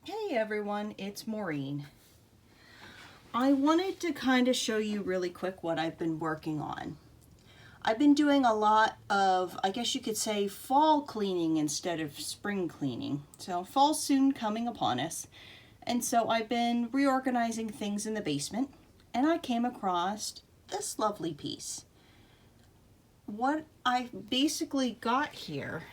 Hey everyone, it's Maureen. I wanted to kind of show you really quick what I've been working on. I've been doing a lot of, I guess you could say, fall cleaning instead of spring cleaning. So fall's soon coming upon us. And so I've been reorganizing things in the basement and I came across this lovely piece. What I basically got here,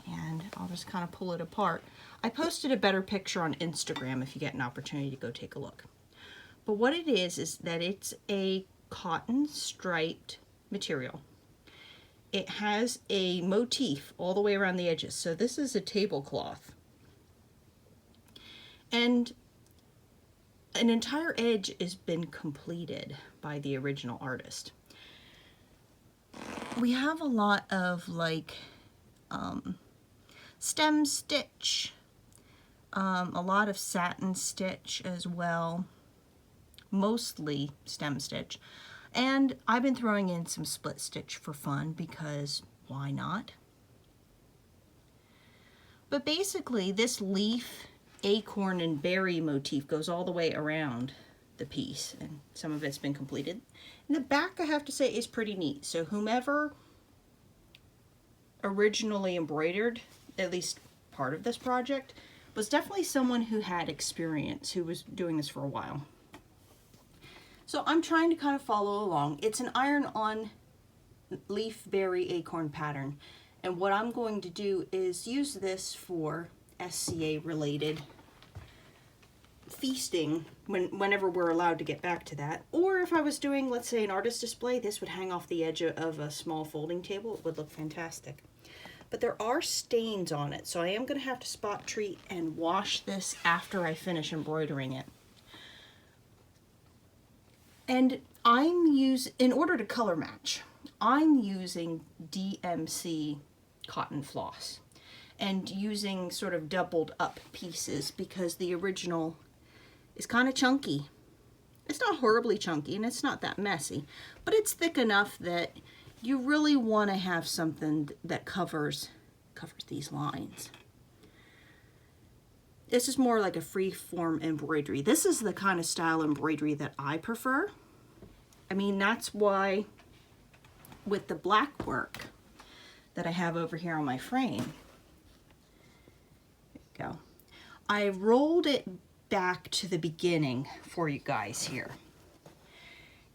and I'll just kind of pull it apart. I posted a better picture on Instagram if you get an opportunity to go take a look. But what it is that it's a cotton striped material. It has a motif all the way around the edges. So this is a tablecloth. And an entire edge has been completed by the original artist. We have a lot of stem stitch, a lot of satin stitch as well, mostly stem stitch, and I've been throwing in some split stitch for fun because why not? But basically this leaf, acorn, and berry motif goes all the way around the piece, and some of it's been completed. And the back, I have to say, is pretty neat. So whomever originally embroidered at least part of this project was definitely someone who had experience, who was doing this for a while. So I'm trying to kind of follow along. It's an iron-on leaf, berry, acorn pattern, and what I'm going to do is use this for SCA related feasting whenever we're allowed to get back to that. Or if I was doing, let's say, an artist display, this would hang off the edge of a small folding table. It would look fantastic. But there are stains on it, so I am going to have to spot treat and wash this after I finish embroidering it. And in order to color match, I'm using DMC cotton floss and using sort of doubled up pieces because the original is kind of chunky. It's not horribly chunky and it's not that messy, but it's thick enough that you really want to have something that covers these lines. This is more like a free form embroidery. This is the kind of style embroidery that I prefer. I mean, that's why with the black work that I have over here on my frame, there you go, I rolled it back to the beginning for you guys here.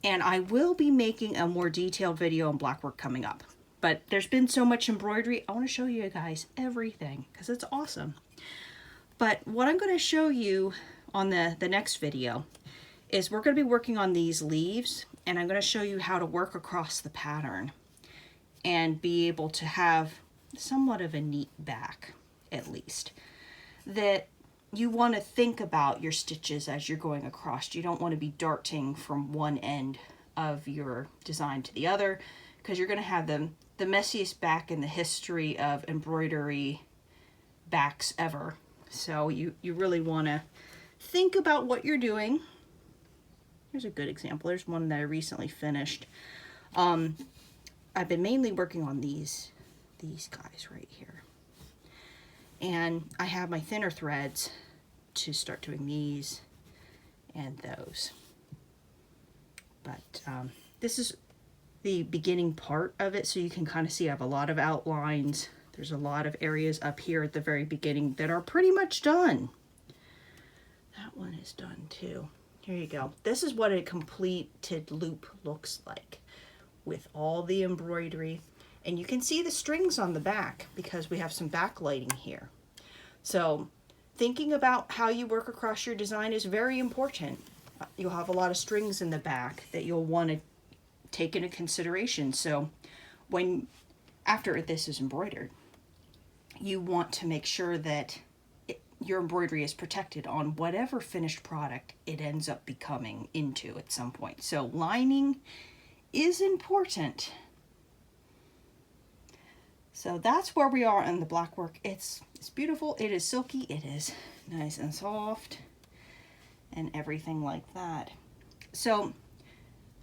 And I will be making a more detailed video on black work coming up. But there's been so much embroidery, I want to show you guys everything because it's awesome. But what I'm going to show you on the next video is we're going to be working on these leaves, and I'm going to show you how to work across the pattern and be able to have somewhat of a neat back, at least. That you want to think about your stitches as you're going across. You don't want to be darting from one end of your design to the other because you're going to have the messiest back in the history of embroidery backs ever. So you really want to think about what you're doing. Here's a good example. There's one that I recently finished. I've been mainly working on these guys right here. And I have my thinner threads to start doing these and those. But this is the beginning part of it, so you can kind of see I have a lot of outlines. There's a lot of areas up here at the very beginning that are pretty much done. That one is done too. Here you go. This is what a completed loop looks like with all the embroidery. And you can see the strings on the back because we have some backlighting here. So thinking about how you work across your design is very important. You'll have a lot of strings in the back that you'll want to take into consideration. So after this is embroidered, you want to make sure that your embroidery is protected on whatever finished product it ends up becoming into at some point. So lining is important. So that's where we are on the black work. It's beautiful, it is silky, it is nice and soft, and everything like that. So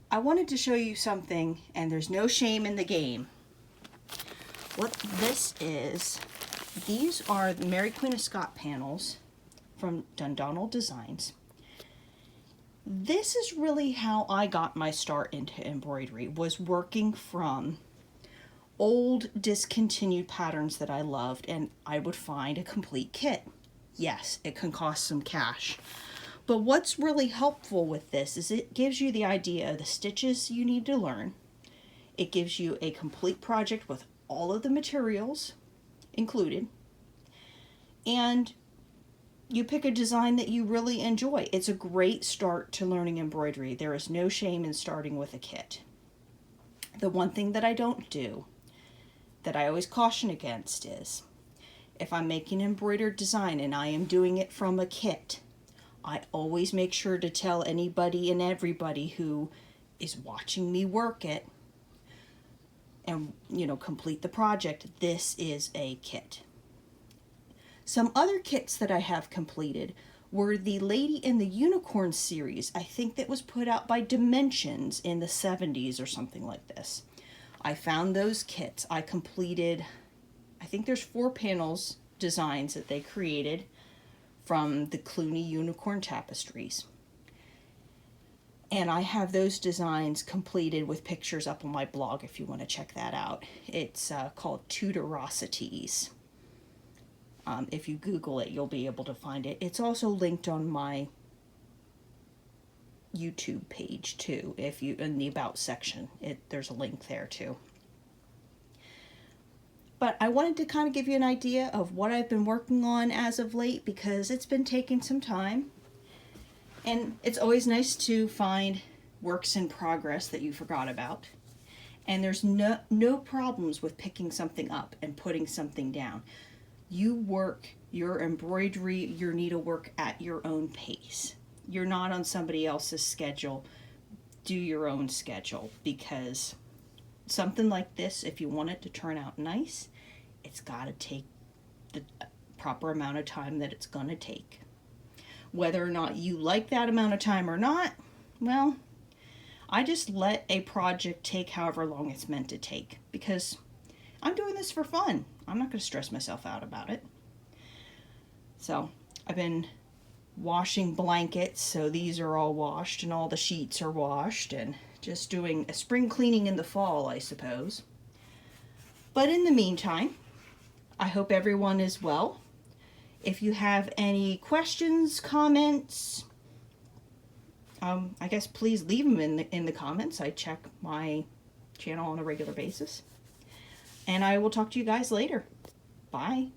I wanted to show you something, and there's no shame in the game. What this is, these are the Mary Queen of Scots panels from Dundonald Designs. This is really how I got my start into embroidery, was working from old discontinued patterns that I loved, and I would find a complete kit. Yes, it can cost some cash. But what's really helpful with this is it gives you the idea of the stitches you need to learn. It gives you a complete project with all of the materials included. And you pick a design that you really enjoy. It's a great start to learning embroidery. There is no shame in starting with a kit. The one thing that I don't do, that I always caution against, is if I'm making an embroidered design and I am doing it from a kit, I always make sure to tell anybody and everybody who is watching me work it and, you know, complete the project, this is a kit. Some other kits that I have completed were the Lady and the Unicorn series. I think that was put out by Dimensions in the 70s or something like this. I found those kits. I completed, I think there's 4 panels designs that they created from the Cluny Unicorn tapestries. And I have those designs completed with pictures up on my blog if you want to check that out. It's called Tudorosities. If you Google it, you'll be able to find it. It's also linked on my YouTube page too. If you, in the About section, there's a link there too. But I wanted to kind of give you an idea of what I've been working on as of late, because it's been taking some time. And it's always nice to find works in progress that you forgot about. And there's no problems with picking something up and putting something down. You work your embroidery, your needlework at your own pace. You're not on somebody else's schedule. Do your own schedule, because something like this, if you want it to turn out nice, it's got to take the proper amount of time that it's going to take. Whether or not you like that amount of time or not, well, I just let a project take however long it's meant to take, because I'm doing this for fun. I'm not going to stress myself out about it. So I've been washing blankets, so these are all washed and all the sheets are washed, and just doing a spring cleaning in the fall, I suppose. But in the meantime, I hope everyone is well. If you have any questions, comments, I guess please leave them in the comments. I check my channel on a regular basis. And I will talk to you guys later. Bye.